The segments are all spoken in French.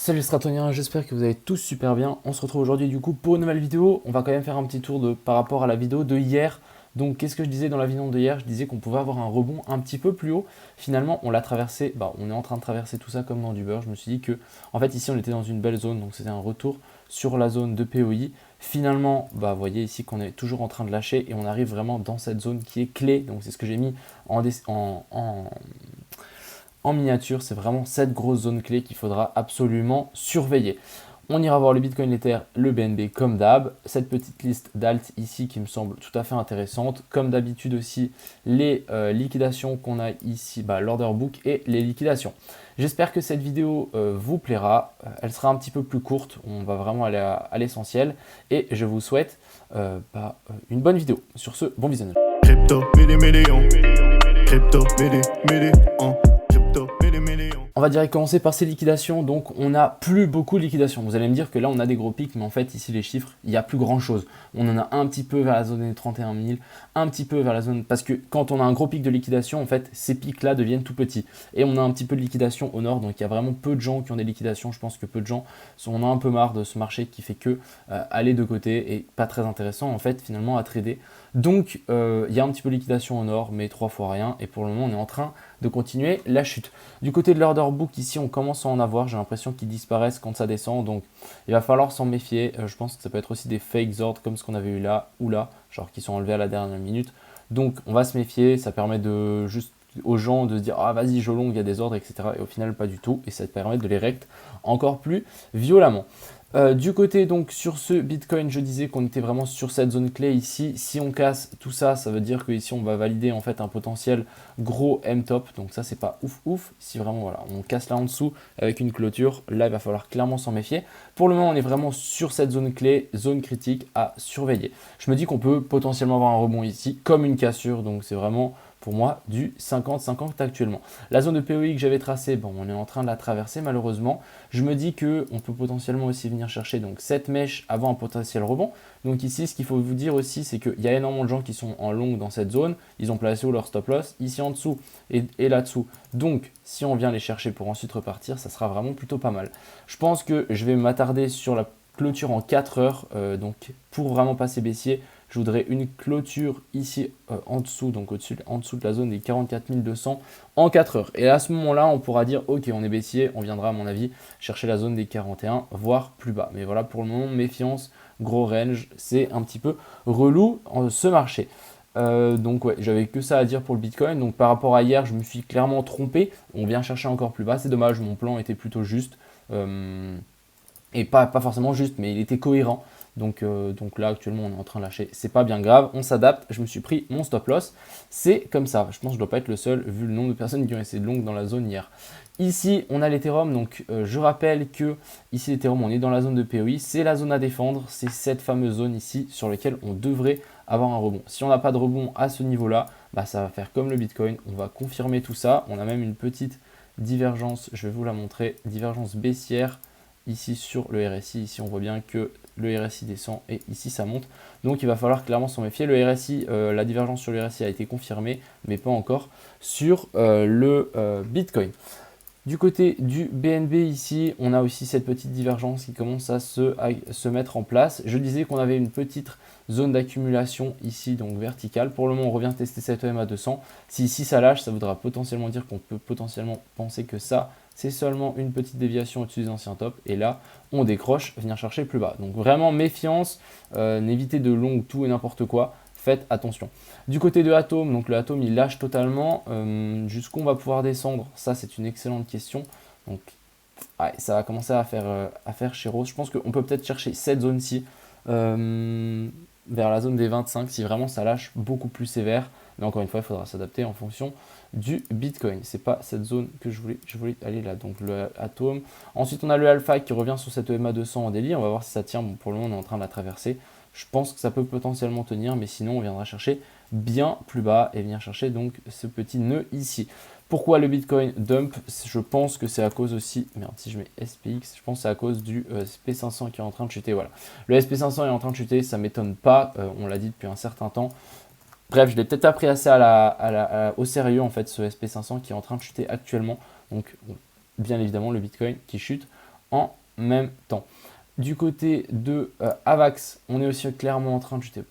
Salut les stratoniens, j'espère que vous allez tous super bien. On se retrouve aujourd'hui du coup pour une nouvelle vidéo. On va quand même faire un petit tour par rapport à la vidéo de hier. Donc qu'est-ce que je disais dans la vidéo de hier? Je disais qu'on pouvait avoir un rebond un petit peu plus haut. Finalement on l'a traversé, on est en train de traverser tout ça comme dans du beurre. Je me suis dit que en fait ici on était dans une belle zone, donc c'était un retour sur la zone de POI. Finalement, vous voyez ici qu'on est toujours en train de lâcher et on arrive vraiment dans cette zone qui est clé. Donc c'est ce que j'ai mis en miniature, c'est vraiment cette grosse zone clé qu'il faudra absolument surveiller. On ira voir le Bitcoin, l'Ether, le BNB comme d'hab. Cette petite liste d'alt ici qui me semble tout à fait intéressante. Comme d'habitude aussi, les liquidations qu'on a ici, l'order book et les liquidations. J'espère que cette vidéo vous plaira. Elle sera un petit peu plus courte. On va vraiment aller à l'essentiel. Et je vous souhaite une bonne vidéo. Sur ce, bon visionnage. Crypto, million. Crypto, million. Crypto, million. On va direct commencer par ces liquidations. Donc, on n'a plus beaucoup de liquidations. Vous allez me dire que là, on a des gros pics, mais en fait, ici, les chiffres, il n'y a plus grand chose. On en a un petit peu vers la zone des 31 000, un petit peu vers la zone. Parce que quand on a un gros pic de liquidation, en fait, ces pics-là deviennent tout petits. Et on a un petit peu de liquidation au nord. Donc, il y a vraiment peu de gens qui ont des liquidations. Je pense que peu de gens on a un peu marre de ce marché qui fait que aller de côté et pas très intéressant, en fait, finalement, à trader. Donc, il y a un petit peu de liquidation au nord, mais 3 fois rien. Et pour le moment, on est en train de continuer la chute. Du côté de l'order book, ici, on commence à en avoir. J'ai l'impression qu'ils disparaissent quand ça descend. Donc, il va falloir s'en méfier. Je pense que ça peut être aussi des fake ordres comme ce qu'on avait eu là ou là, genre qui sont enlevés à la dernière minute. Donc, on va se méfier. Ça permet de juste aux gens de se dire ah vas-y je long, il y a des ordres, etc. Et au final, pas du tout. Et ça te permet de les rect encore plus violemment. Du côté donc sur ce Bitcoin, je disais qu'on était vraiment sur cette zone clé ici. Si on casse tout ça, ça veut dire que ici on va valider en fait un potentiel gros M-top. Donc ça c'est pas ouf. Si vraiment voilà, on casse là en dessous avec une clôture, là il va falloir clairement s'en méfier. Pour le moment, on est vraiment sur cette zone clé, zone critique à surveiller. Je me dis qu'on peut potentiellement avoir un rebond ici, comme une cassure. Donc c'est vraiment pour moi du 50-50 actuellement. La zone de POI que j'avais tracée, on est en train de la traverser malheureusement. Je me dis qu'on peut potentiellement aussi venir chercher donc cette mèche avant un potentiel rebond. Donc ici, ce qu'il faut vous dire aussi, c'est qu'il y a énormément de gens qui sont en long dans cette zone. Ils ont placé où leur stop loss, ici en dessous et là-dessous. Donc si on vient les chercher pour ensuite repartir, ça sera vraiment plutôt pas mal. Je pense que je vais m'attarder sur la clôture en 4 heures. Donc pour vraiment passer baissier, je voudrais une clôture ici en dessous, donc en dessous de la zone des 44 200 en 4 heures. Et à ce moment-là, on pourra dire ok, on est baissier, on viendra à mon avis chercher la zone des 41, voire plus bas. Mais voilà, pour le moment, méfiance, gros range, c'est un petit peu relou ce marché. Donc ouais, j'avais que ça à dire pour le Bitcoin. Donc par rapport à hier, je me suis clairement trompé. On vient chercher encore plus bas. C'est dommage, mon plan était plutôt juste. Et pas forcément juste, mais il était cohérent. Donc là, actuellement, on est en train de lâcher. C'est pas bien grave, on s'adapte. Je me suis pris mon stop loss. C'est comme ça. Je pense que je ne dois pas être le seul, vu le nombre de personnes qui ont essayé de long dans la zone hier. Ici, on a l'Ethereum. Donc, je rappelle que ici, l'Ethereum, on est dans la zone de POI. C'est la zone à défendre. C'est cette fameuse zone ici sur laquelle on devrait avoir un rebond. Si on n'a pas de rebond à ce niveau-là, ça va faire comme le Bitcoin. On va confirmer tout ça. On a même une petite divergence. Je vais vous la montrer. Divergence baissière ici sur le RSI. Ici, on voit bien que le RSI descend et ici ça monte. Donc il va falloir clairement s'en méfier. Le RSI, la divergence sur le RSI a été confirmée, mais pas encore sur le Bitcoin. Du côté du BNB ici, on a aussi cette petite divergence qui commence à se mettre en place. Je disais qu'on avait une petite zone d'accumulation ici, donc verticale. Pour le moment, on revient tester cette EMA 200. Si ici ça lâche, ça voudra potentiellement dire qu'on peut potentiellement penser que ça, c'est seulement une petite déviation au-dessus des anciens tops. Et là, on décroche, venir chercher plus bas. Donc vraiment méfiance, n'évitez de long tout et n'importe quoi. Faites attention. Du côté de Atom, donc le Atom il lâche totalement. Jusqu'où on va pouvoir descendre? Ça c'est une excellente question. Donc ouais, ça va commencer à faire chez Rose. Je pense qu'on peut peut-être chercher cette zone-ci vers la zone des 25 si vraiment ça lâche beaucoup plus sévère. Mais encore une fois, il faudra s'adapter en fonction du Bitcoin. C'est pas cette zone que je voulais aller là. Donc le Atom. Ensuite, on a le Alpha qui revient sur cette EMA 200 en daily. On va voir si ça tient. Bon, pour le moment, on est en train de la traverser. Je pense que ça peut potentiellement tenir, mais sinon, on viendra chercher bien plus bas et venir chercher donc ce petit nœud ici. Pourquoi le Bitcoin dump? Je pense que c'est à cause aussi, merde, si je mets SPX, je pense que c'est à cause du SP500 qui est en train de chuter. Voilà, le SP500 est en train de chuter, ça ne m'étonne pas, on l'a dit depuis un certain temps. Bref, je l'ai peut-être appris assez au sérieux en fait, ce SP500 qui est en train de chuter actuellement. Donc, bien évidemment, le Bitcoin qui chute en même temps. Du côté de Avax, on est aussi clairement en train de chuter.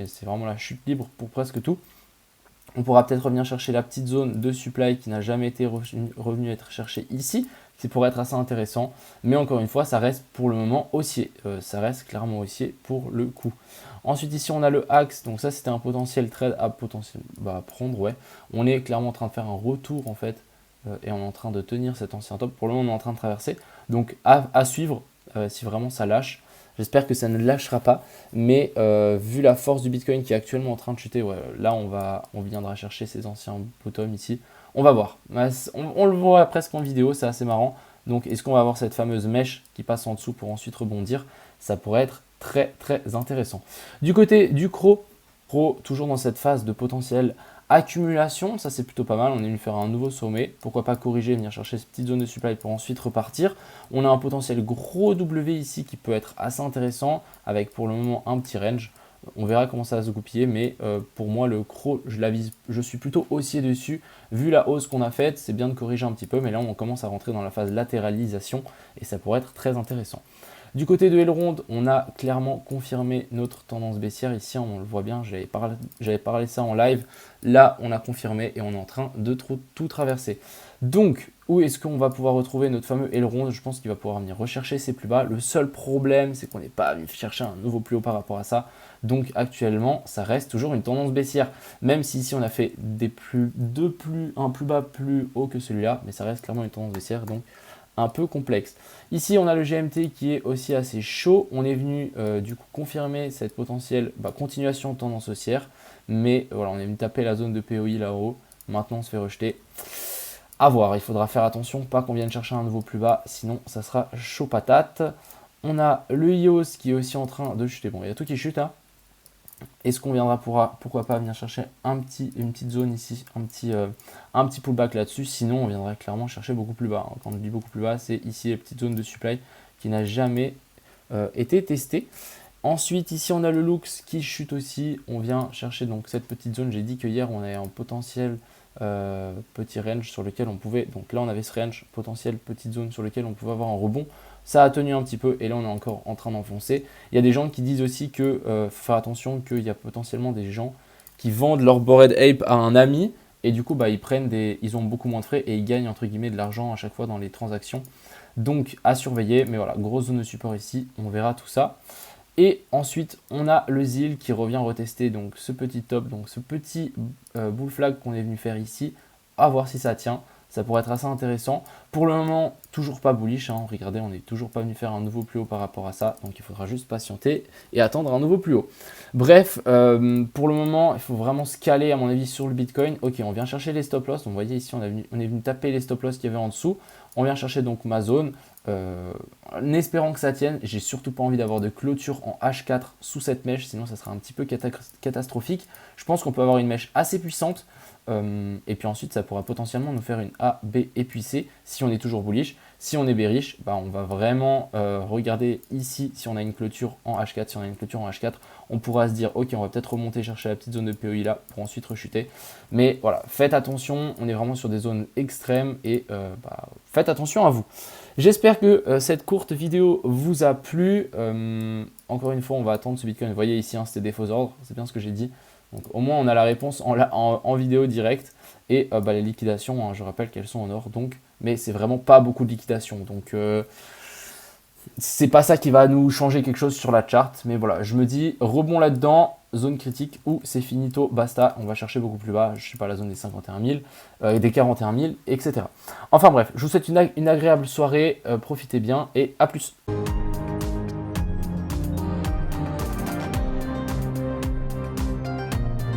C'est vraiment la chute libre pour presque tout. On pourra peut-être revenir chercher la petite zone de supply qui n'a jamais été revenue être cherchée ici, qui pourrait être assez intéressant. Mais encore une fois, ça reste pour le moment haussier. Ça reste clairement haussier pour le coup. Ensuite, ici, on a le axe. Donc ça, c'était un potentiel trade à prendre. Ouais. On est clairement en train de faire un retour en fait. Et on est en train de tenir cet ancien top. Pour le moment, on est en train de traverser. Donc à suivre si vraiment ça lâche. J'espère que ça ne lâchera pas, mais vu la force du Bitcoin qui est actuellement en train de chuter, ouais, là on viendra chercher ces anciens bottoms ici. On va voir. On le voit presque en vidéo, c'est assez marrant. Donc est-ce qu'on va avoir cette fameuse mèche qui passe en dessous pour ensuite rebondir? Ça pourrait être très très intéressant. Du côté du CRO, toujours dans cette phase de potentiel accumulation, ça c'est plutôt pas mal, on est venu faire un nouveau sommet, pourquoi pas corriger, venir chercher cette petite zone de supply pour ensuite repartir. On a un potentiel gros W ici qui peut être assez intéressant, avec pour le moment un petit range. On verra comment ça va se goupiller, mais pour moi le CRO, je suis plutôt haussier dessus. Vu la hausse qu'on a faite, c'est bien de corriger un petit peu, mais là on commence à rentrer dans la phase latéralisation et ça pourrait être très intéressant. Du côté de Elrond, on a clairement confirmé notre tendance baissière. Ici, on le voit bien, j'avais parlé ça en live. Là, on a confirmé et on est en train de tout traverser. Donc, où est-ce qu'on va pouvoir retrouver notre fameux Elrond? Je pense qu'il va pouvoir venir rechercher ses plus bas. Le seul problème, c'est qu'on n'est pas venu chercher un nouveau plus haut par rapport à ça. Donc, actuellement, ça reste toujours une tendance baissière. Même si ici, on a fait un plus bas plus haut que celui-là. Mais ça reste clairement une tendance baissière. Donc, un peu complexe. Ici, on a le GMT qui est aussi assez chaud. On est venu du coup confirmer cette potentielle continuation de tendance haussière. Mais voilà, on est venu taper la zone de POI là-haut. Maintenant, on se fait rejeter. À voir, il faudra faire attention, pas qu'on vienne chercher un nouveau plus bas, sinon ça sera chaud patate. On a le IOS qui est aussi en train de chuter. Bon, il y a tout qui chute, hein. Est-ce qu'on viendra pourquoi pas venir chercher une petite zone ici, un petit pullback là-dessus? Sinon, on viendra clairement chercher beaucoup plus bas. Quand je dis beaucoup plus bas, c'est ici la petite zone de supply qui n'a jamais été testée. Ensuite, ici, on a le Lux qui chute aussi. On vient chercher donc cette petite zone. J'ai dit que hier, on avait un potentiel petit range sur lequel on pouvait. Donc là, on avait ce range potentiel petite zone sur lequel on pouvait avoir un rebond. Ça a tenu un petit peu et là on est encore en train d'enfoncer. Il y a des gens qui disent aussi que faut faire attention qu'il y a potentiellement des gens qui vendent leur Bored Ape à un ami et du coup ils ont beaucoup moins de frais et ils gagnent entre guillemets de l'argent à chaque fois dans les transactions. Donc à surveiller, mais voilà, grosse zone de support ici, on verra tout ça. Et ensuite on a le ZIL qui revient retester donc ce petit top, donc ce petit bull flag qu'on est venu faire ici, à voir si ça tient. Ça pourrait être assez intéressant. Pour le moment, toujours pas bullish. Hein. Regardez, on n'est toujours pas venu faire un nouveau plus haut par rapport à ça. Donc, il faudra juste patienter et attendre un nouveau plus haut. Bref, pour le moment, il faut vraiment se caler, à mon avis, sur le Bitcoin. Ok, on vient chercher les stop loss. Donc, vous voyez ici, on est venu taper les stop loss qu'il y avait en dessous. On vient chercher donc ma zone. En espérant que ça tienne. J'ai surtout pas envie d'avoir de clôture en H4 sous cette mèche. Sinon, ça sera un petit peu catastrophique. Je pense qu'on peut avoir une mèche assez puissante. Et puis ensuite, ça pourra potentiellement nous faire une A, B et puis C si on est toujours bullish. Si on est bearish, on va vraiment regarder ici si on a une clôture en H4. Si on a une clôture en H4, on pourra se dire ok, on va peut-être remonter chercher la petite zone de POI là pour ensuite rechuter. Mais voilà, faites attention, on est vraiment sur des zones extrêmes et faites attention à vous. J'espère que cette courte vidéo vous a plu. Encore une fois, on va attendre ce Bitcoin. Vous voyez ici, hein, c'était des faux ordres, c'est bien ce que j'ai dit. Donc au moins on a la réponse en vidéo directe et les liquidations, hein, je rappelle qu'elles sont en or, donc, mais c'est vraiment pas beaucoup de liquidations, donc c'est pas ça qui va nous changer quelque chose sur la charte, mais voilà, je me dis rebond là-dedans, zone critique ou c'est finito, basta, on va chercher beaucoup plus bas, je sais pas, la zone des 51 000, des 41 000, etc. Enfin bref, je vous souhaite une agréable soirée, profitez bien et à plus.